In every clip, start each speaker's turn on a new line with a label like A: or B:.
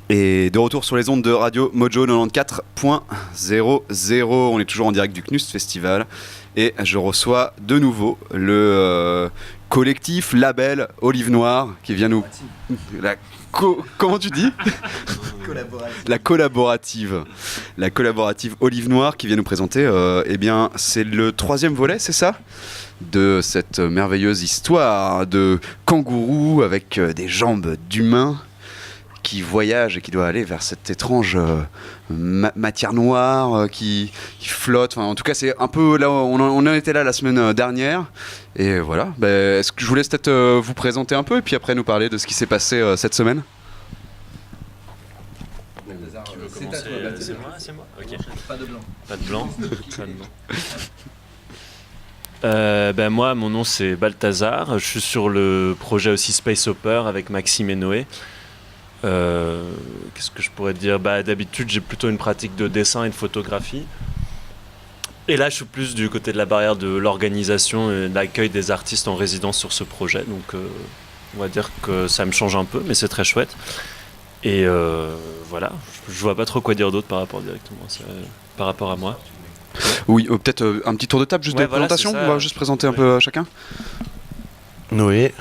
A: Et de retour sur les ondes de Radio Mojo 94.00. On est toujours en direct du Knust Festival. Et je reçois de nouveau le collectif label Olive Noire qui vient nous... Comment tu dis ? La collaborative Olive Noire qui vient nous présenter, eh bien, c'est le 3e volet, c'est ça ? De cette merveilleuse histoire de kangourou avec des jambes d'humain qui voyage et qui doit aller vers cette étrange matière noire qui flotte. Enfin, en tout cas, c'est un peu là, on en était là la semaine dernière. Et voilà, est-ce que je vous laisse peut-être vous présenter un peu et puis après nous parler de ce qui s'est passé cette semaine.
B: Qui veut commencer ? C'est moi. Ok.
C: Pas de blanc.
B: Pas de blanc. Moi, mon nom c'est Balthazar. Je suis sur le projet aussi Space Hopper avec Maxime et Noé. Qu'est-ce que je pourrais dire ? D'habitude, j'ai plutôt une pratique de dessin et de photographie. Et là, je suis plus du côté de la barrière de l'organisation et de l'accueil des artistes en résidence sur ce projet. Donc, on va dire que ça me change un peu, mais c'est très chouette. Et voilà, je vois pas trop quoi dire d'autre par rapport à moi.
A: Oui, peut-être un petit tour de table juste de présentation. On va juste présenter un peu chacun.
D: Noé.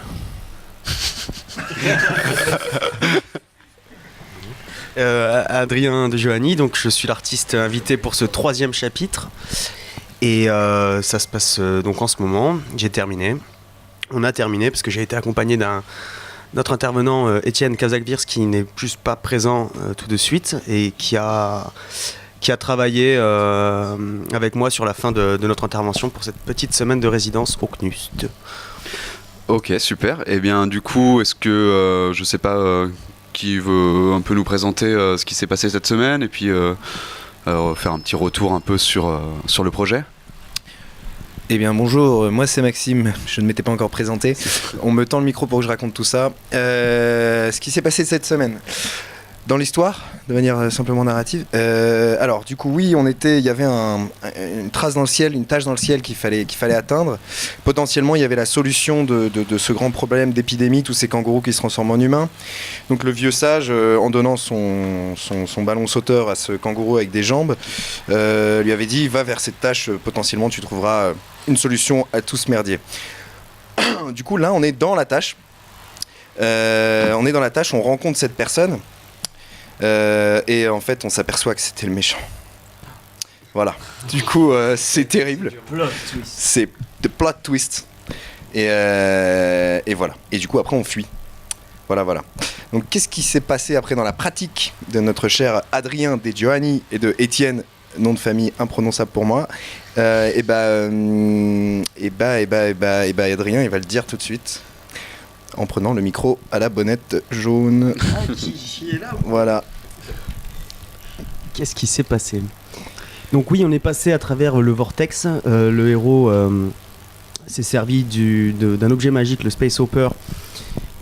D: Adrien de Giovanni, donc je suis l'artiste invité pour ce 3e chapitre et ça se passe donc en ce moment. On a terminé parce que j'ai été accompagné d'un notre intervenant Étienne Kazakvirs qui n'est plus pas présent tout de suite et qui a travaillé avec moi sur la fin de notre intervention pour cette petite semaine de résidence au Knust.
A: Ok, super. Et bien du coup, est-ce que je sais pas qui veut un peu nous présenter ce qui s'est passé cette semaine et puis faire un petit retour un peu sur le projet ?
E: Eh bien bonjour, moi c'est Maxime, je ne m'étais pas encore présenté. On me tend le micro pour que je raconte tout ça. Ce qui s'est passé cette semaine, dans l'histoire, de manière simplement narrative. Alors du coup oui, il y avait une trace dans le ciel, une tache dans le ciel qu'il fallait atteindre. Potentiellement il y avait la solution de ce grand problème d'épidémie, tous ces kangourous qui se transforment en humains. Donc le vieux sage, en donnant son ballon sauteur à ce kangourou avec des jambes, lui avait dit va vers cette tache, potentiellement tu trouveras une solution à tout ce merdier. Du coup là on est dans la tâche. On rencontre cette personne. Et en fait on s'aperçoit que c'était le méchant. Voilà. Du coup c'est terrible. C'est the plot twist. Et voilà. Et du coup après on fuit. Voilà. Donc qu'est-ce qui s'est passé après dans la pratique de notre cher Adrien De Giovanni et de Étienne, nom de famille imprononçable pour moi. Adrien il va le dire tout de suite en prenant le micro à la bonnette jaune.
D: Qui est là ?
E: Voilà.
D: Qu'est-ce qui s'est passé ? Donc oui, on est passé à travers le vortex. Le héros s'est servi d'un objet magique, le Space Hopper,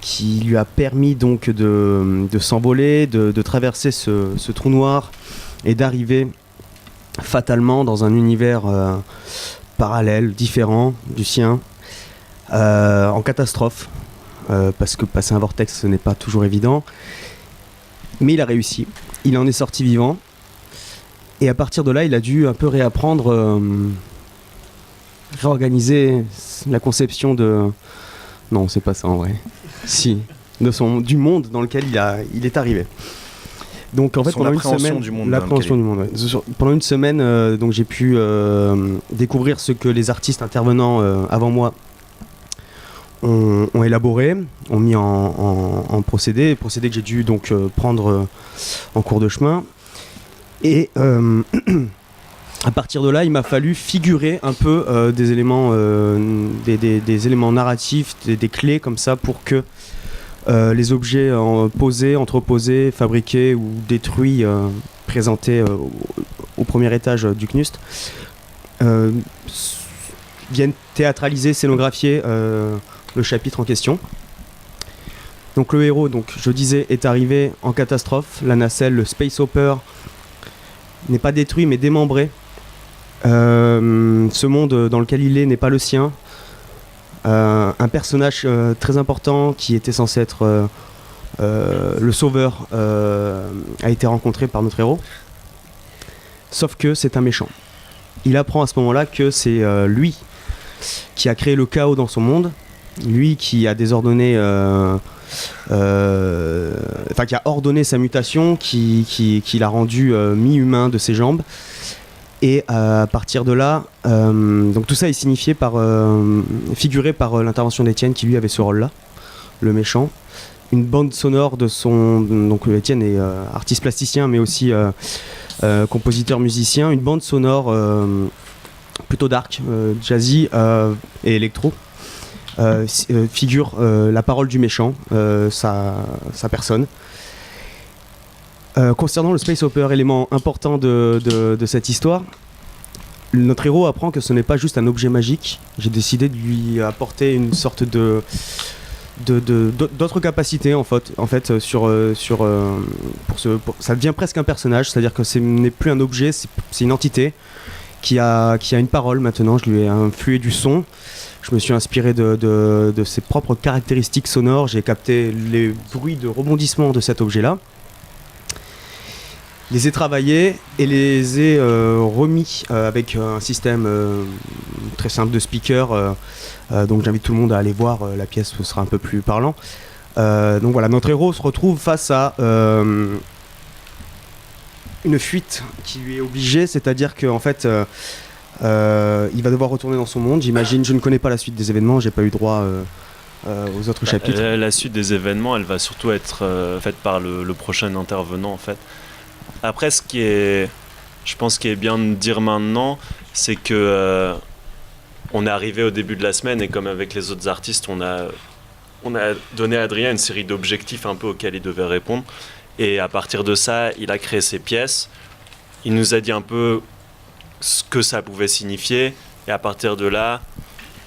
D: qui lui a permis donc de s'envoler, de traverser ce trou noir et d'arriver fatalement dans un univers parallèle, différent du sien, en catastrophe. Parce que passer un vortex ce n'est pas toujours évident, mais il a réussi, il en est sorti vivant et à partir de là il a dû un peu réorganiser la conception non c'est pas ça en vrai, du monde dans lequel il est arrivé. Donc en fait pendant une semaine, l'appréhension du monde, ouais. Pendant une semaine donc j'ai pu découvrir ce que les artistes intervenants avant moi ont élaboré, ont mis en procédé que j'ai dû donc prendre en cours de chemin. Et à partir de là, il m'a fallu figurer un peu des éléments narratifs, des clés comme ça pour que les objets posés, entreposés, fabriqués ou détruits, présentés au premier étage du Knust, viennent théâtraliser, scénographier le chapitre en question. Donc le héros, je disais, est arrivé en catastrophe. La nacelle, le Space Hopper, n'est pas détruit mais démembré. Ce monde dans lequel il est n'est pas le sien. Un personnage très important qui était censé être le sauveur a été rencontré par notre héros. Sauf que c'est un méchant. Il apprend à ce moment-là que c'est lui qui a créé le chaos dans son monde, lui qui a désordonné, qui a ordonné sa mutation, qui l'a rendu mi-humain de ses jambes. Et à partir de là, donc tout ça est signifié figuré par l'intervention d'Étienne qui lui avait ce rôle-là, le méchant. Une bande sonore de son... Donc Étienne est artiste plasticien mais aussi compositeur musicien. Une bande sonore plutôt dark, jazzy et électro. Figure la parole du méchant, sa personne. Concernant le space opera, élément important de cette histoire, notre héros apprend que ce n'est pas juste un objet magique. J'ai décidé de lui apporter une sorte d'autres capacités en fait ça devient presque un personnage, c'est-à-dire que ce n'est plus un objet, c'est une entité qui a une parole maintenant. Je lui ai influé du son, je me suis inspiré de ses propres caractéristiques sonores, j'ai capté les bruits de rebondissement de cet objet-là, les ai travaillés et les ai remis avec un système très simple de speaker. Donc j'invite tout le monde à aller voir, la pièce sera un peu plus parlant. Donc voilà, notre héros se retrouve face à une fuite qui lui est obligée, c'est-à-dire qu'en fait il va devoir retourner dans son monde, j'imagine. Je ne connais pas la suite des événements, j'ai pas eu droit aux autres chapitres.
B: La suite des événements, elle va surtout être faite par le prochain intervenant en fait. Après, je pense qu'il est bien de dire maintenant, c'est que on est arrivé au début de la semaine et comme avec les autres artistes, on a donné à Adrien une série d'objectifs un peu auxquels il devait répondre. Et à partir de ça, il a créé ses pièces. Il nous a dit un peu ce que ça pouvait signifier. Et à partir de là,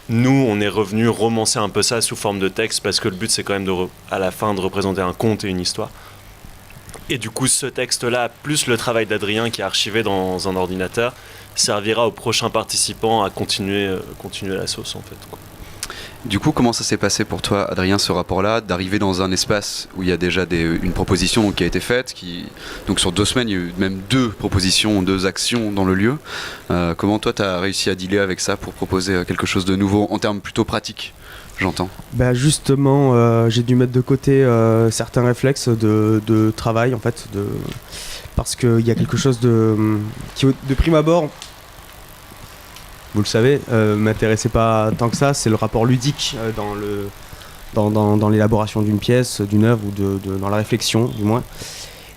B: nous, on est revenu romancer un peu ça sous forme de texte parce que le but, c'est quand même à la fin de représenter un conte et une histoire. Et du coup, ce texte-là, plus le travail d'Adrien qui est archivé dans un ordinateur, servira aux prochains participants à continuer la sauce en fait.
A: Du coup, comment ça s'est passé pour toi, Adrien, ce rapport-là, d'arriver dans un espace où il y a déjà une proposition qui a été faite, donc sur 2 semaines, il y a eu même 2 propositions, 2 actions dans le lieu. Comment toi, tu as réussi à dealer avec ça pour proposer quelque chose de nouveau, en termes plutôt pratiques, j'entends? Bah
D: justement, j'ai dû mettre de côté certains réflexes de travail, en fait, parce qu'il y a quelque chose qui, de prime abord, vous le savez, m'intéressait pas tant que ça. C'est le rapport ludique dans l'élaboration d'une pièce, d'une œuvre ou dans la réflexion du moins.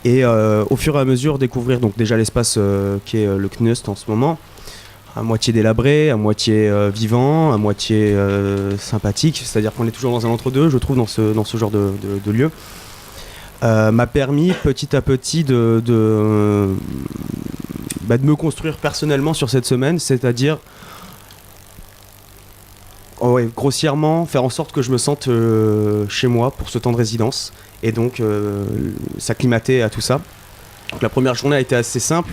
D: Et au fur et à mesure découvrir donc déjà l'espace qui est le Knust en ce moment, à moitié délabré, à moitié vivant, à moitié sympathique, c'est-à-dire qu'on est toujours dans un entre-deux, je trouve, dans ce genre de lieu. M'a permis petit à petit de me construire personnellement sur cette semaine, c'est-à-dire grossièrement faire en sorte que je me sente chez moi pour ce temps de résidence et donc s'acclimater à tout ça. Donc, la première journée a été assez simple,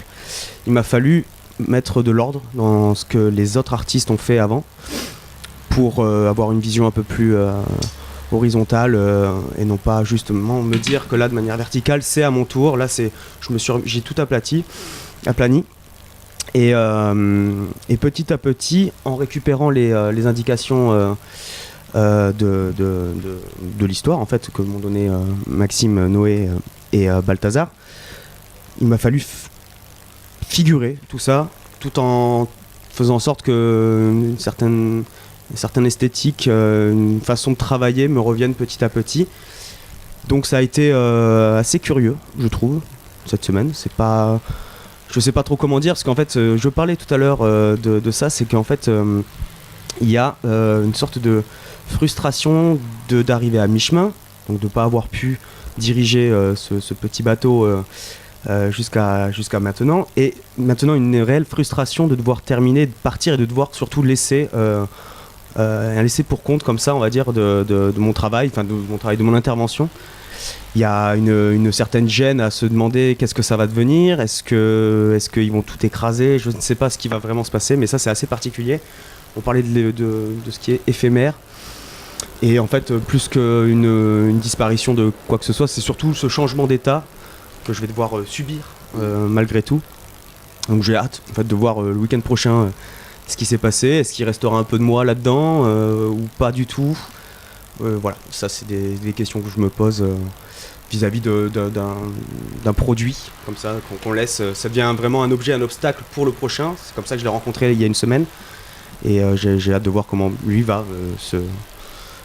D: il m'a fallu mettre de l'ordre dans ce que les autres artistes ont fait avant pour avoir une vision un peu plus horizontale et non pas justement me dire que là de manière verticale c'est à mon tour. Là j'ai tout aplani et petit à petit en récupérant les indications de l'histoire en fait que m'ont donné Maxime, Noé et Balthazar, il m'a fallu figurer tout ça tout en faisant en sorte que une certaine esthétique, une façon de travailler me reviennent petit à petit. Donc ça a été assez curieux, je trouve, cette semaine. Je sais pas trop comment dire, parce qu'en fait, je parlais tout à l'heure de ça, c'est qu'en fait, il y a une sorte de frustration d'arriver à mi-chemin, donc de ne pas avoir pu diriger ce petit bateau jusqu'à maintenant, et maintenant une réelle frustration de devoir terminer, de partir et de devoir surtout laisser un laisser pour compte comme ça, on va dire, de mon travail, enfin de mon intervention. Il y a une certaine gêne à se demander qu'est-ce que ça va devenir, est-ce qu'ils vont tout écraser, je ne sais pas ce qui va vraiment se passer, mais ça c'est assez particulier. On parlait de ce qui est éphémère. Et en fait, plus qu'une disparition de quoi que ce soit, c'est surtout ce changement d'état que je vais devoir subir malgré tout. Donc j'ai hâte en fait, de voir le week-end prochain ce qui s'est passé. Est-ce qu'il restera un peu de moi là-dedans ou pas du tout. Voilà, ça c'est des questions que je me pose vis-à-vis d'un produit comme ça qu'on laisse. Ça devient vraiment un objet, un obstacle pour le prochain. C'est comme ça que je l'ai rencontré il y a une semaine. Et j'ai hâte de voir comment lui va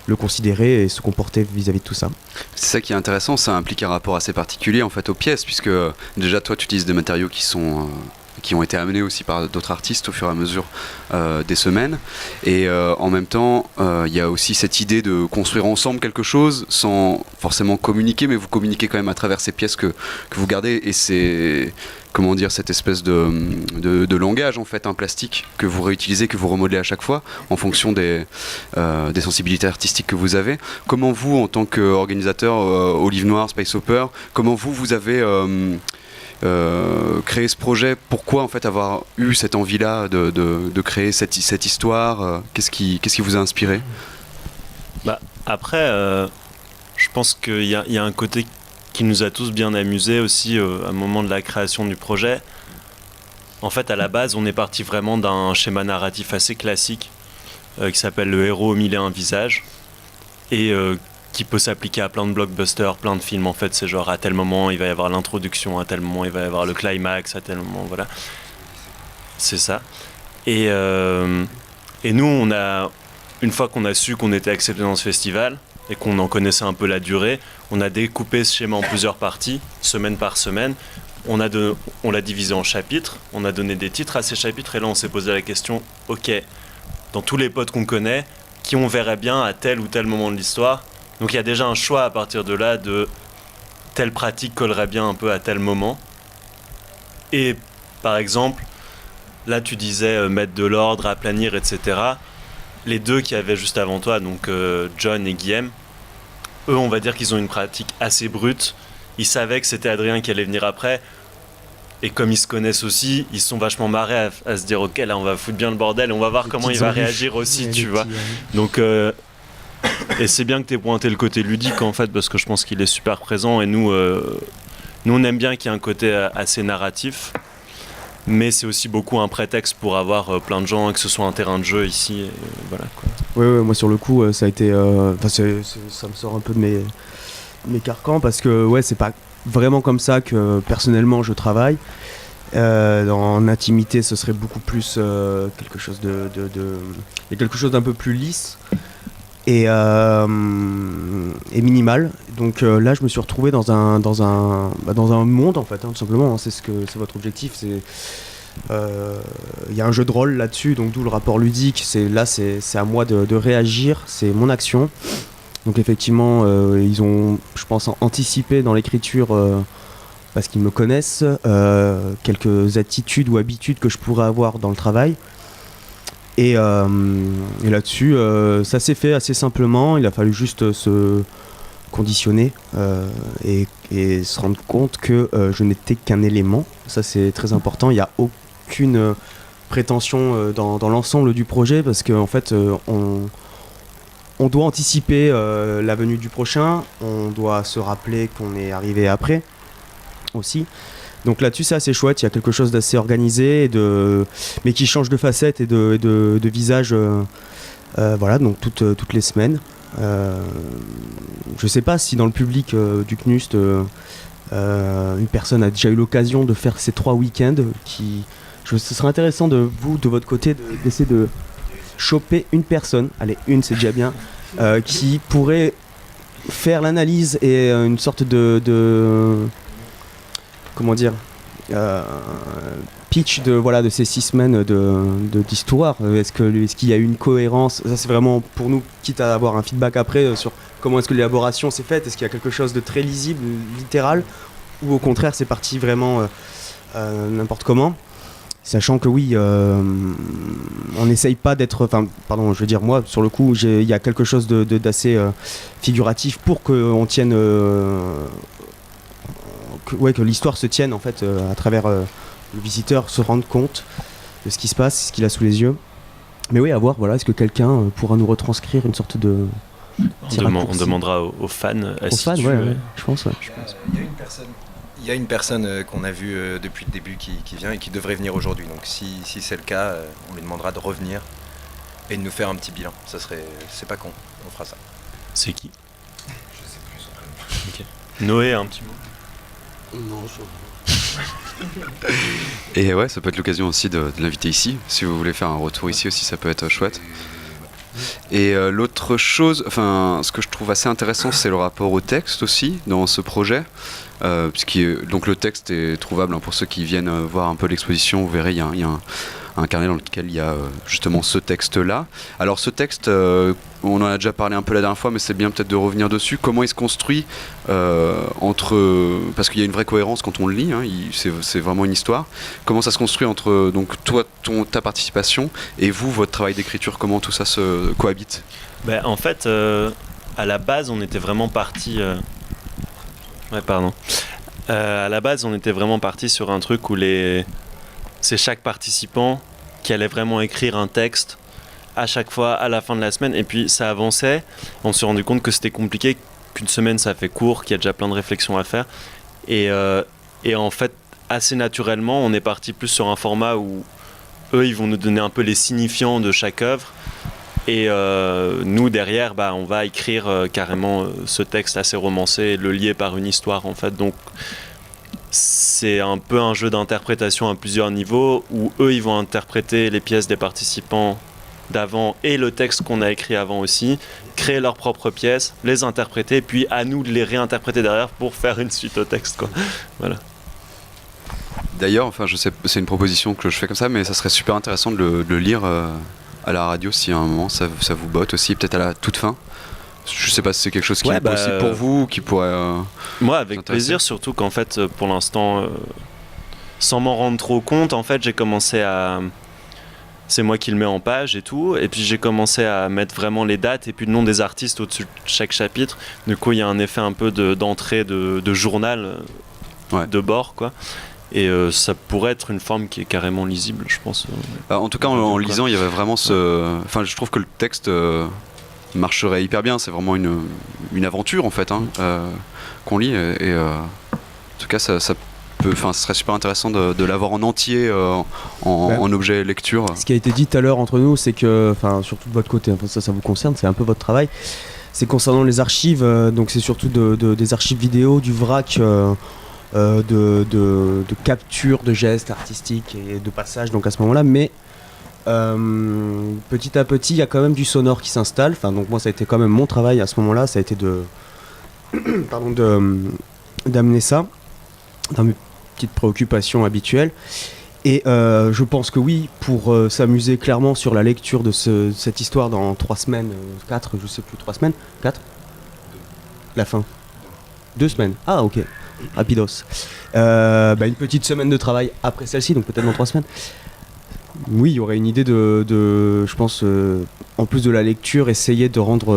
D: le considérer et se comporter vis-à-vis de tout ça.
A: C'est ça qui est intéressant, ça implique un rapport assez particulier en fait aux pièces, puisque déjà toi tu utilises des matériaux qui ont été amenés aussi par d'autres artistes au fur et à mesure des semaines, et en même temps il y a aussi cette idée de construire ensemble quelque chose sans forcément communiquer, mais vous communiquez quand même à travers ces pièces que vous gardez, et c'est comment dire, cette espèce de langage en fait, un plastique que vous réutilisez, que vous remodelez à chaque fois en fonction des sensibilités artistiques que vous avez. Comment vous, en tant qu'organisateur Olive Noire, Space Hopper, comment vous avez créé ce projet? Pourquoi en fait avoir eu cette envie-là de créer cette histoire? Qu'est-ce qui vous a inspiré?
B: Après, je pense qu'il y a un côté qui nous a tous bien amusés aussi à un moment de la création du projet. En fait, à la base, on est parti vraiment d'un schéma narratif assez classique qui s'appelle le héros aux mille et un visages et qui peut s'appliquer à plein de blockbusters, plein de films. En fait, c'est genre à tel moment il va y avoir l'introduction, à tel moment il va y avoir le climax, à tel moment, voilà. C'est ça. Et nous, une fois qu'on a su qu'on était accepté dans ce festival et qu'on en connaissait un peu la durée, on a découpé ce schéma en plusieurs parties, semaine par semaine. On l'a divisé en chapitres, on a donné des titres à ces chapitres, et là on s'est posé la question, ok, dans tous les potes qu'on connaît, qui on verrait bien à tel ou tel moment de l'histoire. Donc il y a déjà un choix à partir de là de telle pratique collerait bien un peu à tel moment. Et par exemple, là tu disais mettre de l'ordre, aplanir, etc. Les deux qui avaient juste avant toi, donc John et Guillaume, eux on va dire qu'ils ont une pratique assez brute. Ils savaient que c'était Adrien qui allait venir après. Et comme ils se connaissent aussi, ils se sont vachement marrés à se dire ok, là on va foutre bien le bordel et on va voir comment il va réagir aussi, tu vois. Donc et c'est bien que tu aies pointé le côté ludique en fait, parce que je pense qu'il est super présent, et nous on aime bien qu'il y ait un côté assez narratif, mais c'est aussi beaucoup un prétexte pour avoir plein de gens et que ce soit un terrain de jeu ici, et voilà quoi.
D: Ouais, moi sur le coup ça a été ça me sort un peu de mes carcans, parce que ouais, c'est pas vraiment comme ça que personnellement je travaille. En intimité, ce serait beaucoup plus quelque chose quelque chose d'un peu plus lisse et minimal. Donc là, je me suis retrouvé dans un monde en fait, hein, tout simplement. Hein, c'est votre objectif. Il y a un jeu de rôle là-dessus, donc d'où le rapport ludique. C'est à moi de réagir. C'est mon action. Donc effectivement, ils ont, je pense, anticipé dans l'écriture, parce qu'ils me connaissent, quelques attitudes ou habitudes que je pourrais avoir dans le travail. Et là-dessus, ça s'est fait assez simplement. Il a fallu juste se conditionner et se rendre compte que je n'étais qu'un élément. Ça, c'est très important. Il n'y a aucune prétention dans l'ensemble du projet, parce qu'en fait, on doit anticiper la venue du prochain, on doit se rappeler qu'on est arrivé après aussi. Donc là-dessus, c'est assez chouette, il y a quelque chose d'assez organisé, mais qui change de facette et de visage, voilà, donc toutes les semaines. Je sais pas si dans le public du CNUST, une personne a déjà eu l'occasion de faire ces 3 week-ends. Ce serait intéressant de votre côté, d'essayer de choper une personne, allez, une c'est déjà bien, qui pourrait faire l'analyse et une sorte de comment dire, pitch de ces 6 semaines d'histoire. Est-ce qu'il y a eu une cohérence? Ça, c'est vraiment pour nous, quitte à avoir un feedback après sur comment est-ce que l'élaboration s'est faite. Est-ce qu'il y a quelque chose de très lisible, littéral, ou au contraire c'est parti vraiment n'importe comment? Sachant que oui, on n'essaye pas d'être... Enfin, pardon, je veux dire, moi, sur le coup, il y a quelque chose d'assez figuratif pour qu'on tienne... que l'histoire se tienne, en fait, à travers le visiteur, se rende compte de ce qui se passe, ce qu'il a sous les yeux. Mais oui, à voir, voilà, est-ce que quelqu'un pourra nous retranscrire une sorte de
B: On demandera aux fans.
D: Aux fans, ouais, je pense. Ouais.
E: Il y a une personne qu'on a vue depuis le début qui vient et qui devrait venir aujourd'hui. Donc si c'est le cas, on lui demandera de revenir et de nous faire un petit bilan. C'est pas con, on fera ça.
B: C'est qui?
E: Je sais plus son prénom.
B: Noé, un petit mot.
C: Non,
A: Et ouais, ça peut être l'occasion aussi de l'inviter ici. Si vous voulez faire un retour ici aussi, ça peut être chouette. Et l'autre chose, enfin, ce que je trouve assez intéressant, c'est le rapport au texte aussi dans ce projet. Donc le texte est trouvable pour ceux qui viennent voir un peu l'exposition. Vous verrez, il y a un carnet dans lequel il y a justement ce texte-là. Alors ce texte, on en a déjà parlé un peu la dernière fois, mais c'est bien peut-être de revenir dessus. Comment il se construit parce qu'il y a une vraie cohérence quand on le lit, hein, c'est vraiment une histoire. Comment ça se construit entre donc toi, ta participation et vous, votre travail d'écriture, comment tout ça se cohabite?
B: En fait, à la base, on était vraiment parti... à la base, on était vraiment parti sur un truc où c'est chaque participant qui allait vraiment écrire un texte à chaque fois à la fin de la semaine, et puis ça avançait. On s'est rendu compte que c'était compliqué, qu'une semaine ça fait court, qu'il y a déjà plein de réflexions à faire, et en fait assez naturellement on est parti plus sur un format où eux ils vont nous donner un peu les signifiants de chaque œuvre, et nous derrière on va écrire carrément ce texte assez romancé et le lier par une histoire en fait. Donc c'est un peu un jeu d'interprétation à plusieurs niveaux où eux ils vont interpréter les pièces des participants d'avant et le texte qu'on a écrit avant aussi, créer leurs propres pièces, les interpréter, puis à nous de les réinterpréter derrière pour faire une suite au texte, quoi. Voilà.
A: D'ailleurs, enfin, je sais, c'est une proposition que je fais comme ça, mais ça serait super intéressant de le lire à la radio si à un moment ça vous botte aussi, peut-être à la toute fin. Je sais pas si c'est quelque chose qui est possible pour vous, qui pourrait.
B: Moi, avec plaisir, surtout qu'en fait, pour l'instant, sans m'en rendre trop compte, en fait, j'ai commencé à. C'est moi qui le mets en page et tout, et puis j'ai commencé à mettre vraiment les dates et puis le nom des artistes au-dessus de chaque chapitre. Du coup, il y a un effet un peu d'entrée de journal de bord, quoi. Et ça pourrait être une forme qui est carrément lisible, je pense.
A: En tout cas, en lisant, il y avait vraiment ce. Enfin, je trouve que le texte marcherait hyper bien. C'est vraiment une aventure en fait, qu'on lit. Et en tout cas, ça peut. Enfin, ce serait super intéressant de l'avoir en entier en objet lecture.
D: Ce qui a été dit tout à l'heure entre nous, c'est que, enfin, surtout de votre côté, ça vous concerne, c'est un peu votre travail. C'est concernant les archives, donc c'est surtout des archives vidéo, du vrac. De capture de gestes artistiques et de passages donc à ce moment-là, mais petit à petit il y a quand même du sonore qui s'installe. Enfin, donc moi ça a été quand même mon travail à ce moment-là, ça a été d'amener ça dans mes petites préoccupations habituelles, et je pense que oui, pour s'amuser clairement sur la lecture de cette histoire dans 3 semaines, 4, je sais plus, 3 semaines, 4 la fin, 2 semaines, ah ok, rapidos. Une petite semaine de travail après celle-ci, donc peut-être dans 3 semaines. Oui, il y aurait une idée de je pense, en plus de la lecture, essayer de rendre,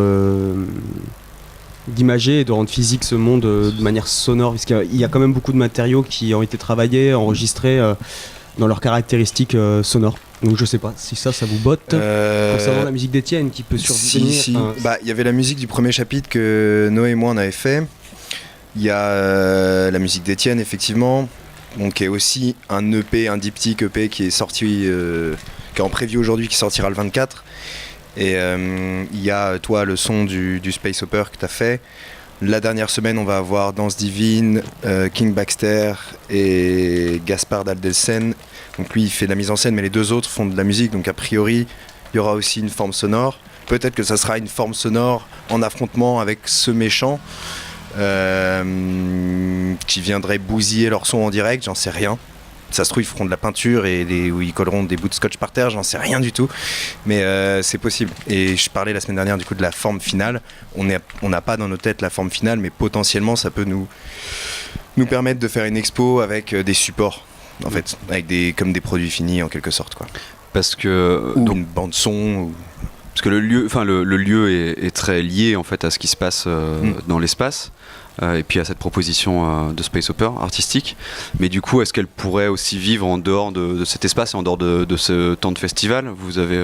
D: d'imager et de rendre physique ce monde de manière sonore, parce qu'il y a quand même beaucoup de matériaux qui ont été travaillés, enregistrés dans leurs caractéristiques sonores. Donc je sais pas si ça vous botte. Concernant la musique d'Étienne qui peut survenir.
E: Si. Il y avait la musique du premier chapitre que Noé et moi on avait fait. Il y a la musique d'Étienne, effectivement, donc, qui est aussi un EP, un diptyque EP qui est sorti, qui est en preview aujourd'hui, qui sortira le 24. Et il y a, toi, le son du Space Hopper que tu as fait. La dernière semaine, on va avoir Danse Divine, King Baxter et Gaspard Aldelsen. Donc lui, il fait de la mise en scène, mais les deux autres font de la musique. Donc a priori, il y aura aussi une forme sonore. Peut-être que ça sera une forme sonore en affrontement avec ce méchant. Qui viendraient bousiller leur son en direct, j'en sais rien. Ça se trouve ils feront de la peinture ou ils colleront des bouts de scotch par terre, j'en sais rien du tout, mais c'est possible. Et je parlais la semaine dernière du coup de la forme finale. On n'a pas dans nos têtes la forme finale, mais potentiellement ça peut nous permettre de faire une expo avec des supports en fait, avec comme des produits finis en quelque sorte, quoi.
A: Parce que
E: ou une bande son
A: parce que le lieu est très lié en fait à ce qui se passe dans l'espace. et puis à cette proposition de Space Opera artistique. Mais du coup, est-ce qu'elle pourrait aussi vivre en dehors de cet espace et en dehors de ce temps de festival? Vous avez,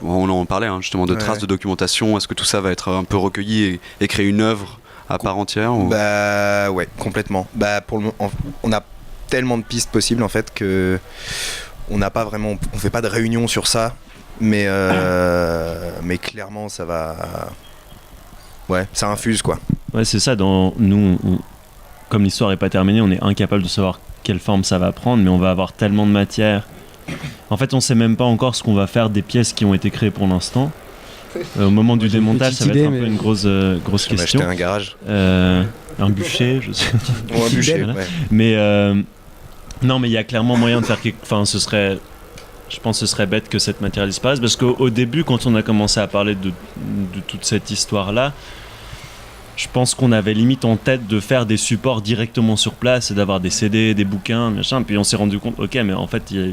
A: on en parlait justement de traces de documentation. Est-ce que tout ça va être un peu recueilli et créer une œuvre à part entière ou...
E: Bah ouais, complètement. Pour le moment, on a tellement de pistes possibles en fait que on fait pas de réunion sur ça, mais clairement ça va. Ouais, ça infuse quoi.
C: Ouais, c'est ça. Nous, comme l'histoire n'est pas terminée, on est incapable de savoir quelle forme ça va prendre, mais on va avoir tellement de matière. En fait, on sait même pas encore ce qu'on va faire des pièces qui ont été créées pour l'instant. Au moment du démontage, ça va être un peu une grosse question.
E: Acheter un garage.
C: Un bûcher, je sais.
E: Ou un bûcher,
C: voilà.
E: ouais.
C: Mais non, mais il y a clairement moyen de faire quelque... Enfin, je pense que ce serait bête que cette matière disparaisse, parce qu'au début, quand on a commencé à parler de toute cette histoire-là, je pense qu'on avait limite en tête de faire des supports directement sur place et d'avoir des CD, des bouquins, machin. Puis on s'est rendu compte, ok, mais en fait, il y a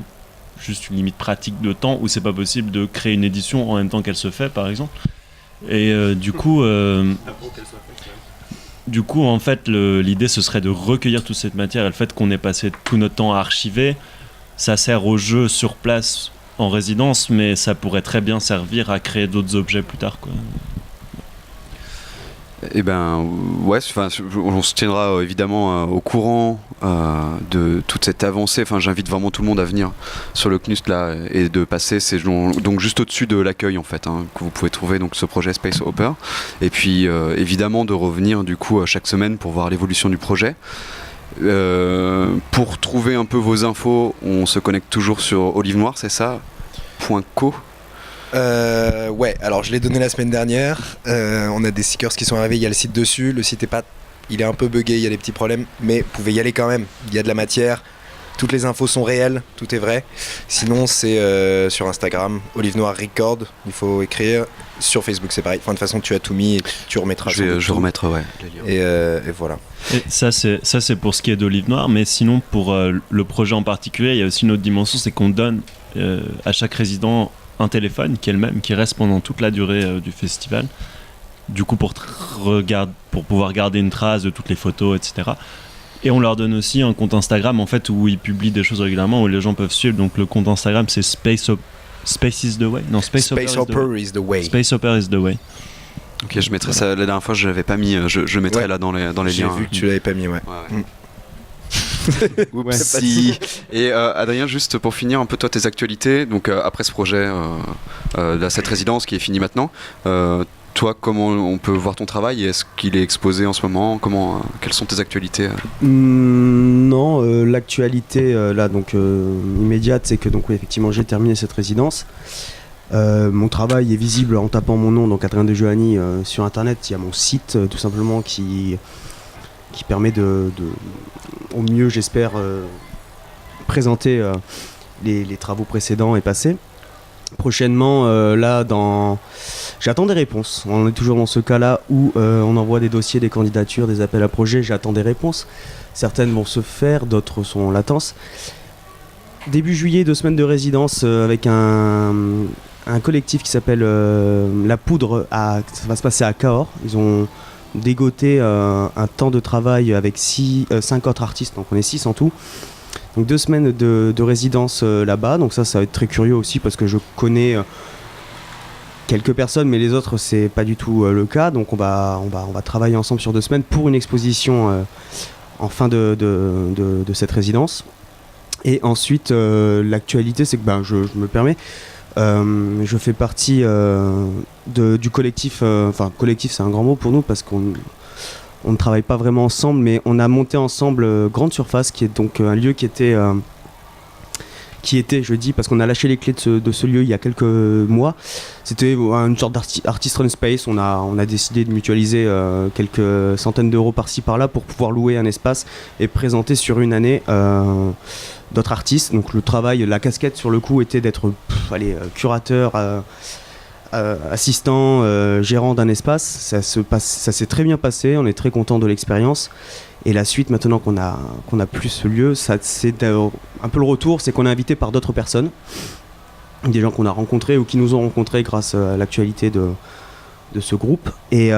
C: juste une limite pratique de temps où c'est pas possible de créer une édition en même temps qu'elle se fait, par exemple. Et du coup, en fait, l'idée ce serait de recueillir toute cette matière, et le fait qu'on ait passé tout notre temps à archiver, ça sert au jeu sur place en résidence, mais ça pourrait très bien servir à créer d'autres objets plus tard, quoi.
A: Eh ben ouais, on se tiendra évidemment au courant de toute cette avancée. Enfin, j'invite vraiment tout le monde à venir sur le CNUST là et de passer. C'est donc juste au-dessus de l'accueil en fait, que vous pouvez trouver donc ce projet Space Opera. Et puis évidemment de revenir du coup chaque semaine pour voir l'évolution du projet. Pour trouver un peu vos infos, on se connecte toujours sur Olive Noire, c'est ça .co.
E: Ouais, alors je l'ai donné la semaine dernière. On a des stickers qui sont arrivés, il y a le site dessus. Le site il est un peu buggé, il y a des petits problèmes, mais vous pouvez y aller quand même. Il y a de la matière, toutes les infos sont réelles, tout est vrai. Sinon, c'est sur Instagram, Olive Noire Record, il faut écrire. Sur Facebook, c'est pareil. Enfin, de toute façon, tu as tout mis et tu remettras.
A: Je vais remettre, ouais.
E: Et voilà.
C: Et ça, c'est pour ce qui est d'Olive Noire, mais sinon, pour le projet en particulier, il y a aussi une autre dimension, c'est qu'on donne à chaque résident un téléphone qui est le même, qui reste pendant toute la durée du festival. Du coup, pour pouvoir garder une trace de toutes les photos, etc. Et on leur donne aussi un compte Instagram en fait où ils publient des choses régulièrement, où les gens peuvent suivre. Donc le compte Instagram c'est Space is the way. Non, Space Opera is the way. Space Opera is the way.
A: Ok, je mettrai ça. La dernière fois je l'avais pas mis. Je mettrai là dans les liens.
E: J'ai vu que tu l'avais pas mis, ouais.
A: Oupsie. Et Adrien, juste pour finir un peu toi tes actualités, donc après ce projet cette résidence qui est finie maintenant, toi comment on peut voir ton travail et est-ce qu'il est exposé en ce moment, quelles sont tes actualités?
D: Non, l'actualité là donc immédiate, c'est que donc oui, effectivement j'ai terminé cette résidence. Mon travail est visible en tapant mon nom, donc Adrien De Giovanni, sur internet. Il y a mon site tout simplement qui permet de au mieux j'espère présenter les travaux précédents et passés. Prochainement j'attends des réponses. On est toujours dans ce cas-là où on envoie des dossiers, des candidatures, des appels à projets, j'attends des réponses. Certaines vont se faire, d'autres sont en latence. Début juillet, 2 semaines de résidence avec un collectif qui s'appelle La Poudre, ça va se passer à Cahors. Ils ont dégoté un temps de travail avec 5 autres artistes, donc on est 6 en tout. Donc 2 semaines de résidence là-bas, donc ça va être très curieux aussi parce que je connais quelques personnes, mais les autres c'est pas du tout le cas. Donc on va travailler ensemble sur 2 semaines pour une exposition en fin de cette résidence. Et ensuite l'actualité c'est que je me permets, je fais partie du collectif, collectif c'est un grand mot pour nous parce qu'on ne travaille pas vraiment ensemble, mais on a monté ensemble Grande Surface, qui est donc un lieu qui était, je dis parce qu'on a lâché les clés de ce lieu il y a quelques mois. C'était une sorte d'artist run space. On a décidé de mutualiser quelques centaines d'euros par-ci par-là pour pouvoir louer un espace et présenter sur une année d'autres artistes. Donc le travail, la casquette sur le coup était d'être curateur, assistant, gérant d'un espace. Ça s'est très bien passé, on est très content de l'expérience. Et la suite, maintenant qu'on a plus ce lieu, c'est un peu le retour, c'est qu'on est invité par d'autres personnes, des gens qu'on a rencontrés ou qui nous ont rencontrés grâce à l'actualité de ce groupe. Et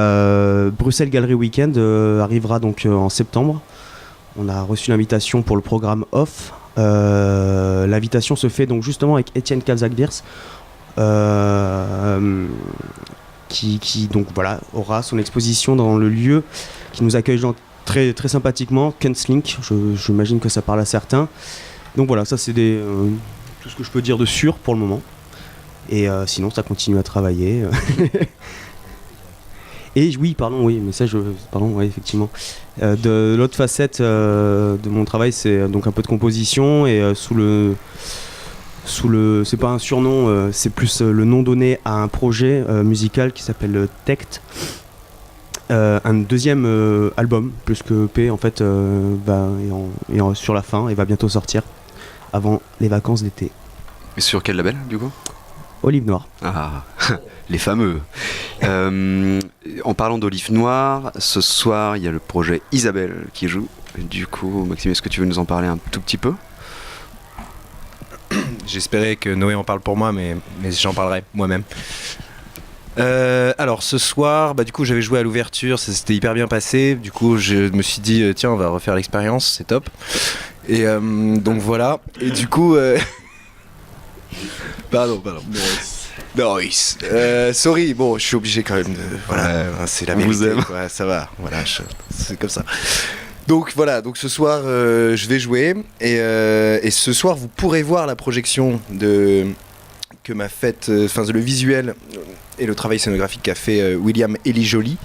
D: Bruxelles Gallery Weekend arrivera donc en septembre. On a reçu l'invitation pour le programme Off. L'invitation se fait donc justement avec Étienne Calzac-Virs, qui donc voilà aura son exposition dans le lieu qui nous accueille très, très sympathiquement, Kunstling. J'imagine que ça parle à certains. Donc voilà, ça c'est tout ce que je peux dire de sûr pour le moment. Et sinon ça continue à travailler. Et oui, mais ça, effectivement. De l'autre facette de mon travail, c'est donc un peu de composition et c'est pas un surnom, c'est plus le nom donné à un projet musical qui s'appelle Tect. Un deuxième album, plus que EP, en fait, est sur la fin et va bientôt sortir avant les vacances d'été.
A: Et sur quel label, du coup ?
D: Olive Noire.
A: Ah, les fameux. En parlant d'Olive Noire, ce soir, il y a le projet Isabelle qui joue. Du coup, Maxime, est-ce que tu veux nous en parler un tout petit peu ?
E: J'espérais que Noé en parle pour moi, mais j'en parlerai moi-même. Alors ce soir, du coup j'avais joué à l'ouverture, ça s'était hyper bien passé. Du coup je me suis dit tiens, on va refaire l'expérience, c'est top. Et donc voilà. Et du coup pardon. Nice. Sorry, bon, je suis obligé quand même de. Voilà, c'est la vérité.
A: Vous aime.
E: Quoi, ça va, voilà, c'est comme ça. Donc voilà, donc ce soir je vais jouer et ce soir vous pourrez voir la projection que m'a faite, le visuel et le travail scénographique qu'a fait William Eli-Joly,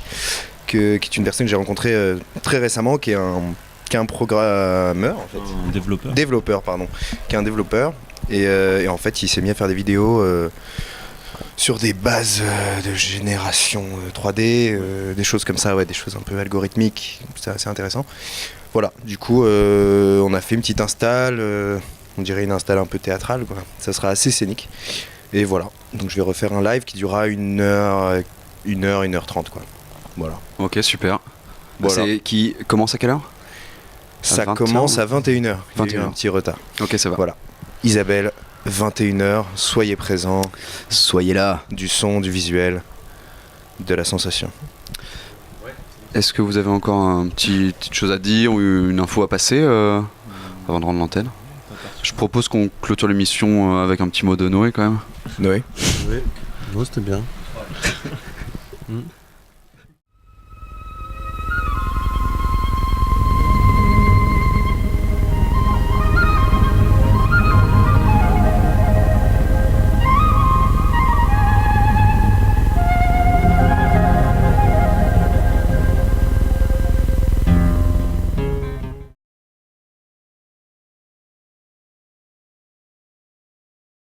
E: qui est une personne que j'ai rencontrée très récemment, qui est un programmeur en fait.
C: Un développeur.
E: Qui est un développeur et en fait il s'est mis à faire des vidéos sur des bases de génération 3D, des choses comme ça, des choses un peu algorithmiques, c'est assez intéressant. Voilà, du coup on a fait une petite install, on dirait une install un peu théâtrale, quoi. Ça sera assez scénique. Et voilà, donc je vais refaire un live qui durera 1h30 quoi. Voilà.
A: Ok, super.
E: Voilà.
A: Qui commence à quelle heure ?
E: Ça
A: 20
E: commence à 21h. Il y a eu
A: 21.
E: un petit retard.
A: Ok, ça va.
E: Voilà. Isabelle, 21h, soyez présents.
A: Soyez là.
E: Du son, du visuel, de la sensation.
A: Est-ce que vous avez encore une petite chose à dire ou une info à passer avant de rendre l'antenne ? Je propose qu'on clôture l'émission avec un petit mot de Noé quand même.
E: Noé ?
D: Oui, c'était bien.